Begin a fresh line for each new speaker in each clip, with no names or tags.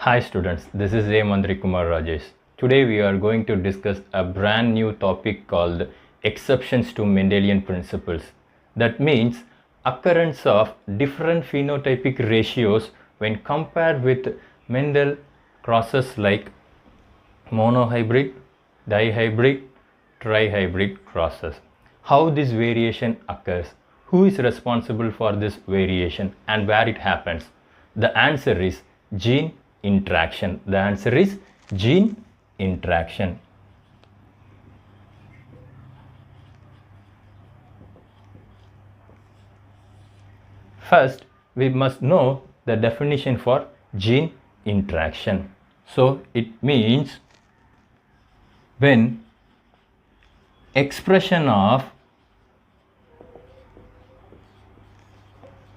Hi students, this is A. Mandri Kumar Rajesh. Today we are going to discuss a brand new topic called exceptions to Mendelian principles. That means occurrence of different phenotypic ratios when compared with Mendel crosses like monohybrid, dihybrid, trihybrid crosses. How this variation occurs, who is responsible for this variation and where it happens? The answer is gene interaction. The answer is gene interaction. First, we must know the definition for gene interaction. So, it means when expression of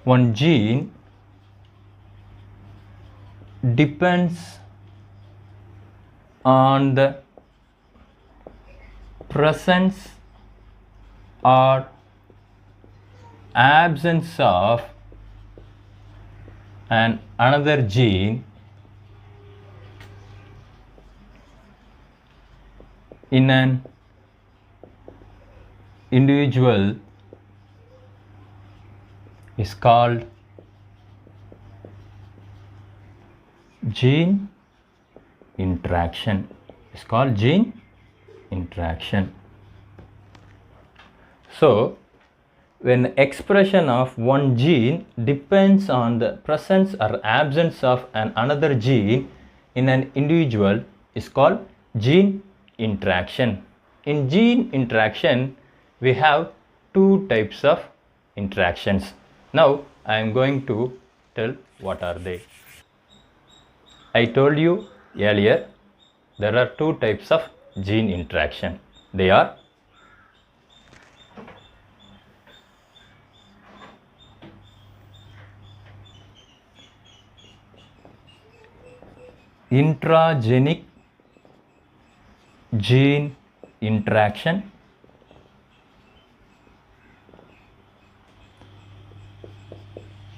one gene depends on the presence or absence of another gene in an individual is called gene interaction. It's called gene interaction. So, when expression of one gene depends on the presence or absence of another gene in an individual is called gene interaction. In gene interaction, we have two types of interactions. Now, I am going to tell what are they. I told you earlier there are two types of gene interaction. They are intragenic gene interaction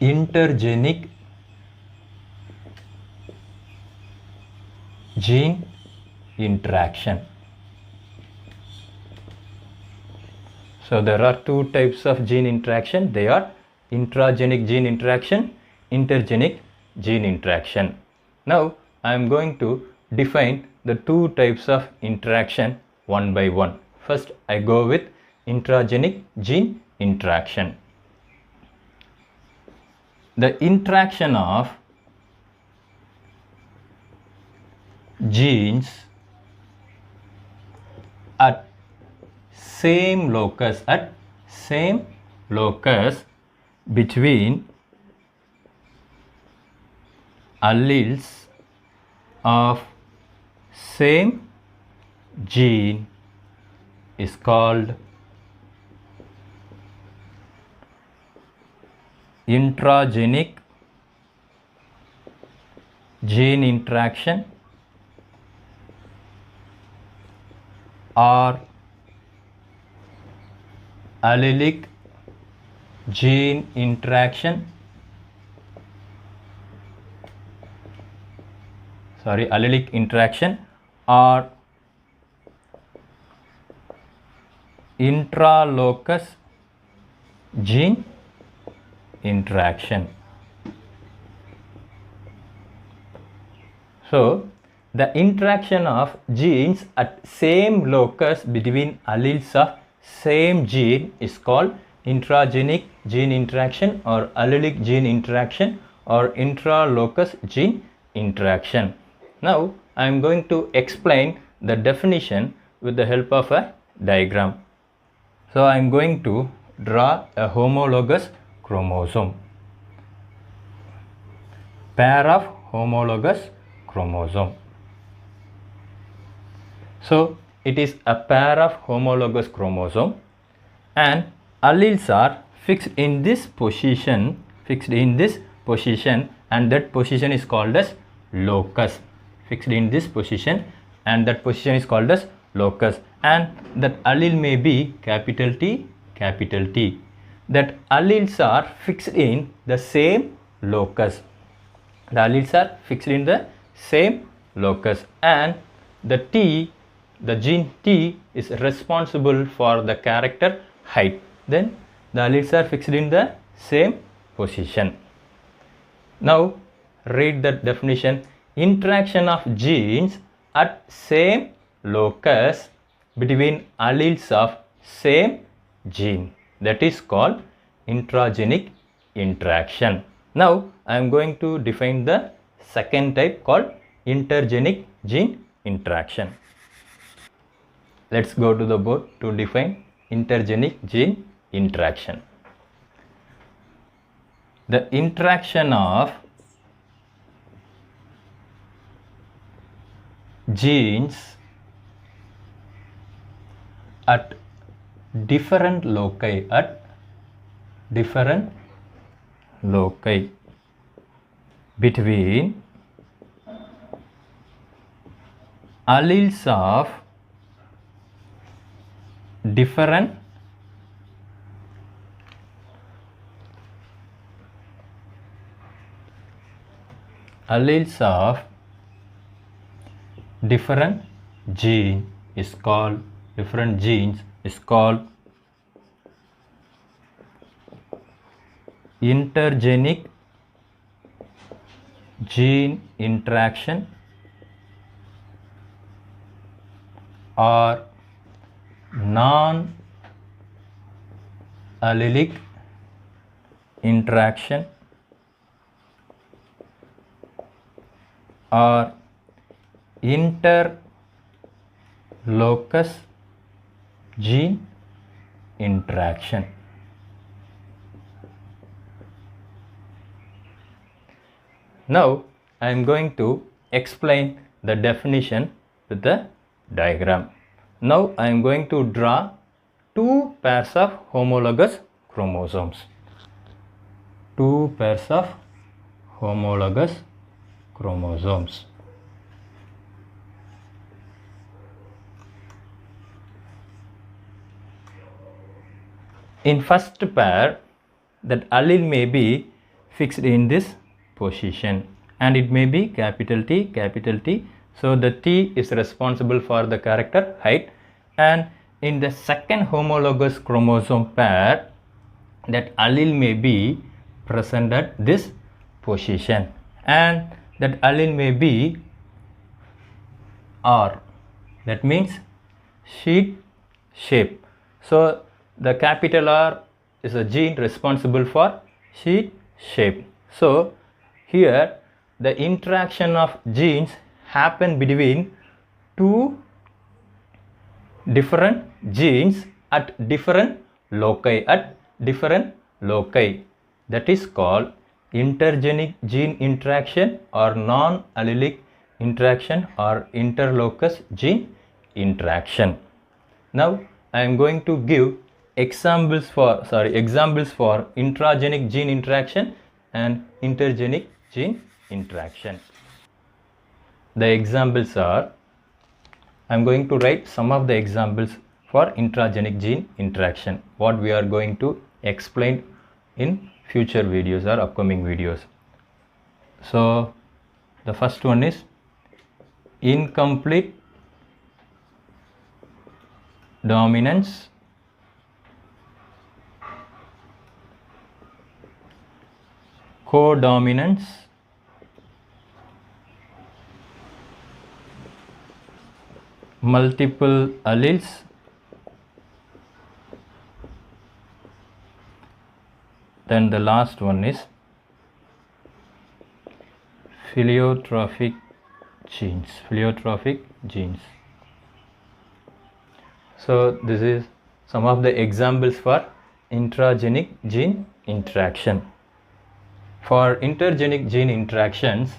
intergenic gene interaction. So there are two types of gene interaction. They are intragenic gene interaction, intergenic gene interaction. Now I am going to define the two types of interaction one by one. First I go with intragenic gene interaction. The interaction of genes at same locus between alleles of same gene is called intragenic gene interaction or allelic gene interaction. Allelic interaction or intralocus gene interaction. So, the interaction of genes at same locus between alleles of same gene is called intragenic gene interaction or allelic gene interaction or intralocus gene interaction. Now, I am going to explain the definition with the help of a diagram. So, I am going to draw a homologous chromosome, pair of homologous chromosome. So, it is a pair of homologous chromosome and alleles are fixed in this position and that position is called as locus. Fixed in this position and that position is called as locus, and that allele may be capital T, capital T. That alleles are fixed in the same locus. The alleles are fixed in the same locus, and the T, the gene T is responsible for the character height. Then the alleles are fixed in the same position. Now read the definition. Interaction of genes at same locus between alleles of same gene, that is called intragenic interaction. Now I am going to define the second type called intergenic gene interaction. Let's go to the board to define intergenic gene interaction. The interaction of genes at different loci between alleles of different genes is called intergenic gene interaction or non-allelic interaction or interlocus gene interaction. Now I am going to explain the definition with the diagram. Now I am going to draw two pairs of homologous chromosomes. Two pairs of homologous chromosomes. In first pair, that allele may be fixed in this position and it may be capital T. So the T is responsible for the character height, and in the second homologous chromosome pair, that allele may be present at this position and that allele may be R, that means sheet shape. So the capital R is a gene responsible for sheet shape. So here the interaction of genes happen between two different genes at different loci, that is called intergenic gene interaction or non-allelic interaction or interlocus gene interaction. Now I am going to give examples for intragenic gene interaction and intergenic gene interaction. The examples are, I am going to write some of the examples for intragenic gene interaction, what we are going to explain in future videos or upcoming videos. So the first one is incomplete dominance codominance multiple alleles then the last one is pleiotrophic genes. So this is some of the examples for intragenic gene interaction. For intergenic gene interactions,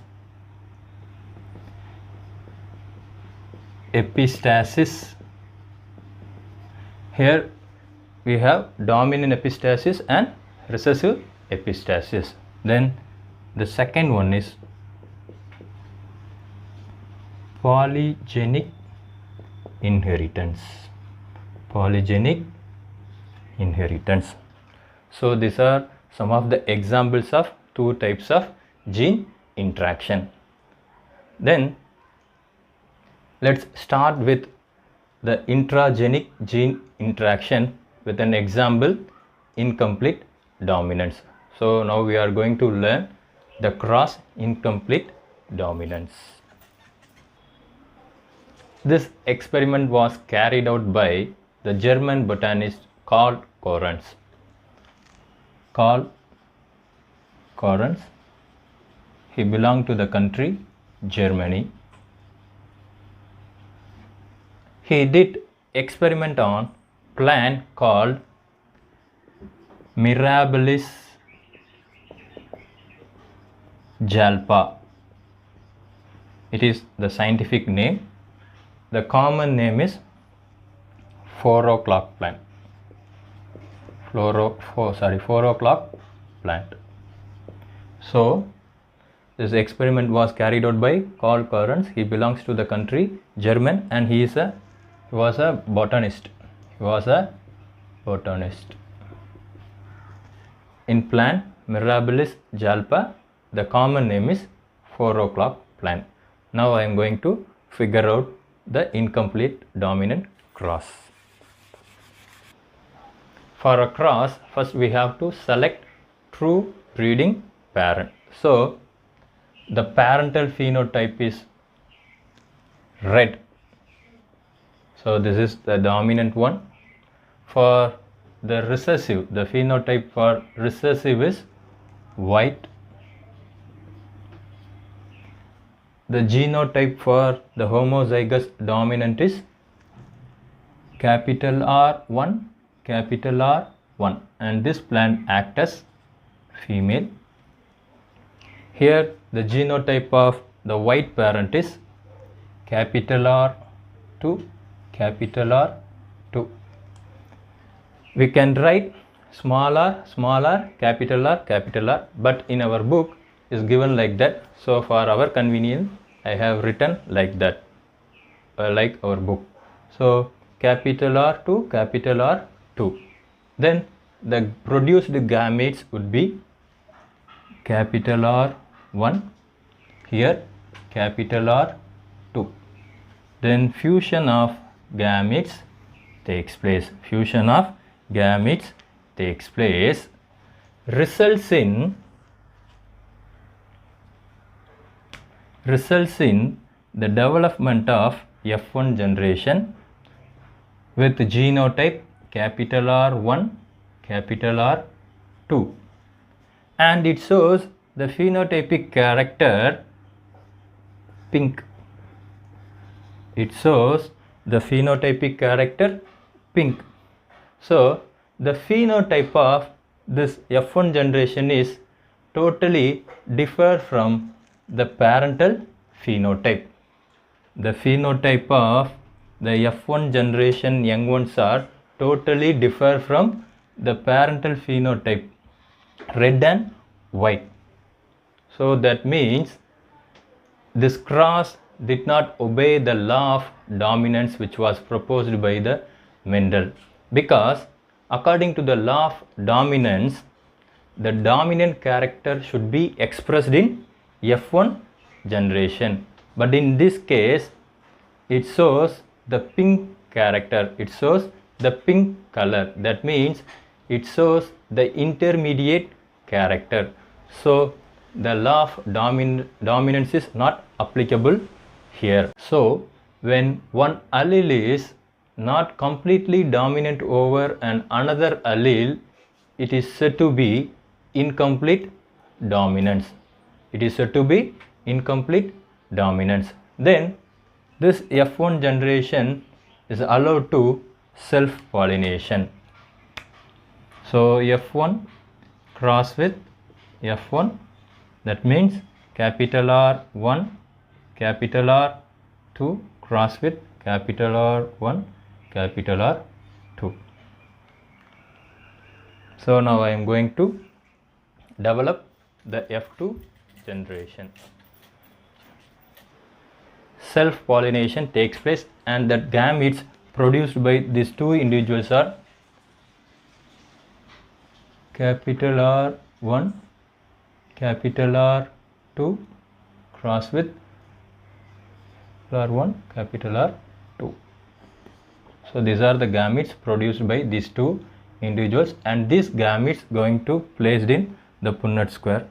epistasis, here we have dominant epistasis and recessive epistasis. Then the second one is polygenic inheritance. So these are some of the examples of two types of gene interaction. Then let's start with the intragenic gene interaction with an example, incomplete dominance. So now we are going to learn the cross incomplete dominance. This experiment was carried out by the German botanist Karl Correns. Karl Correns, he belonged to the country Germany. He did experiment on plant called Mirabilis jalpa. It is the scientific name. The common name is 4 o'clock plant. 4 o'clock plant. So this experiment was carried out by Karl Correns. He belongs to the country German, and he was a botanist. He was a botanist. In plant Mirabilis jalpa, the common name is 4 o'clock plant. Now I am going to figure out the incomplete dominant cross. For a cross, first we have to select true breeding parent. So the parental phenotype is red. So this is the dominant one. For the recessive, the phenotype for recessive is white. The genotype for the homozygous dominant is capital R1, and this plant acts as female. Here the genotype of the white parent is capital R2. We can write small r, capital R, but in our book is given like that. So for our convenience, I have written like that, like our book. So capital R2. Then the produced gametes would be capital R1, here capital R2. Then fusion of gametes takes place. Results in the development of F1 generation with genotype capital R1, R2, and it shows the phenotypic character pink. So the phenotype of this F1 generation is totally differ from the parental phenotype. The phenotype of the F1 generation young ones are totally differ from the parental phenotype, red and white. So that means this cross did not obey the law of dominance which was proposed by the Mendel, because according to the law of dominance, the dominant character should be expressed in F1 generation, but in this case it shows the pink character, it shows the pink color. That means it shows the intermediate character. So the law of dominance is not applicable here. So when one allele is not completely dominant over another allele, it is said to be incomplete dominance. Then this F1 generation is allowed to self-pollination. So F1 cross with F1, that means capital R1, capital R2 cross with capital R1, capital R2. So now I am going to develop the F2 generation. Self-pollination takes place, and the gametes produced by these two individuals are capital R1, capital R2 cross with 1, capital R 2. So these are the gametes produced by these two individuals, and these gametes going to placed in the Punnett square.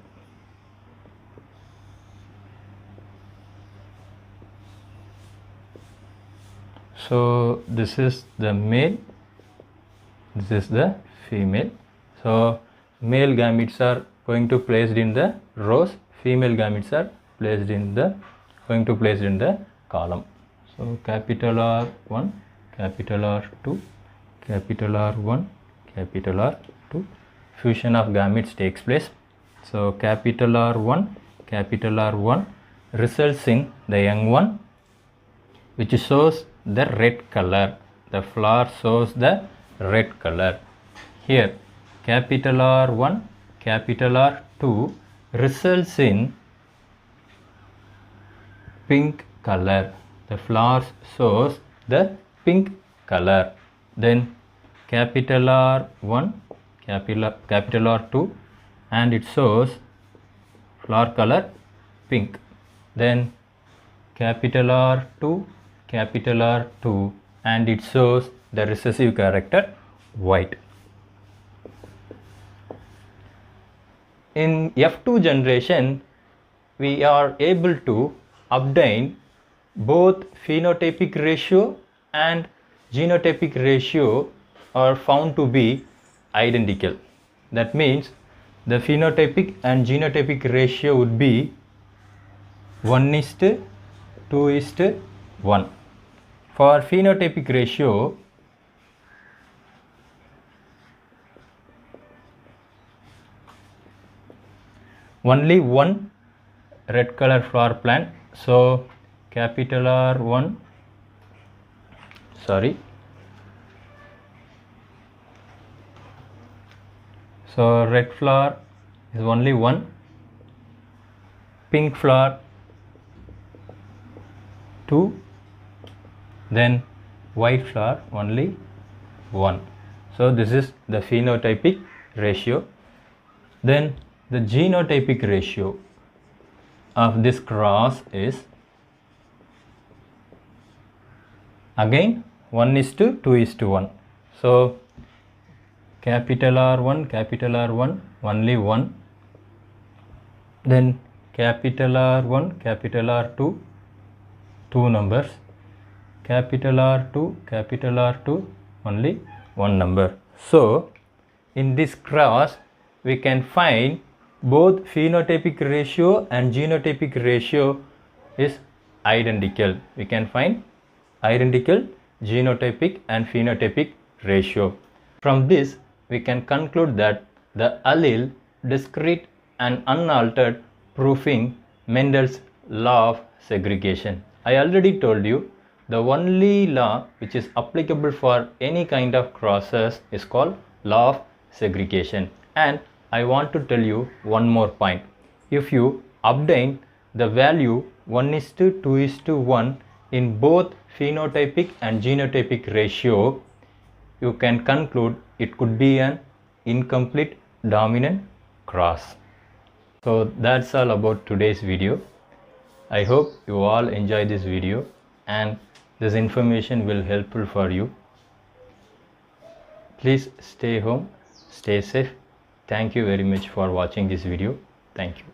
So this is the male, this is the female. So male gametes are going to placed in the rows, female gametes are placed in the column. So capital R1, capital R2, capital R1, capital R2. Fusion of gametes takes place. So capital R1 results in the young one, which shows the red color. The flower shows the red color. Here capital R1, capital R2 results in pink color. The flower shows the pink color. Then capital R1, capital R2, and it shows flower color pink. Then capital R2, and it shows the recessive character white. In F2 generation, we are able to obtain both phenotypic ratio and genotypic ratio are found to be identical. That means the phenotypic and genotypic ratio would be 1:2:1. For phenotypic ratio, only one red color flower plant. So capital R1, so red flower is only one, pink flower 2, then white flower only 1. So this is the phenotypic ratio. Then the genotypic ratio of this cross is again 1:2:1. So capital R1 only 1, then capital R1, capital R2 2 numbers, capital R2 only 1 number. So in this cross we can find both phenotypic ratio and genotypic ratio is identical. We can find identical genotypic and phenotypic ratio. From this we can conclude that the allele discrete and unaltered, proving Mendel's law of segregation. I already told you the only law which is applicable for any kind of crosses is called law of segregation. And I want to tell you one more point. If you obtain the value 1:2:1 in both phenotypic and genotypic ratio, you can conclude it could be an incomplete dominant cross. So that's all about today's video. I hope you all enjoy this video and this information will helpful for you. Please stay home, stay safe. Thank you very much for watching this video. Thank you.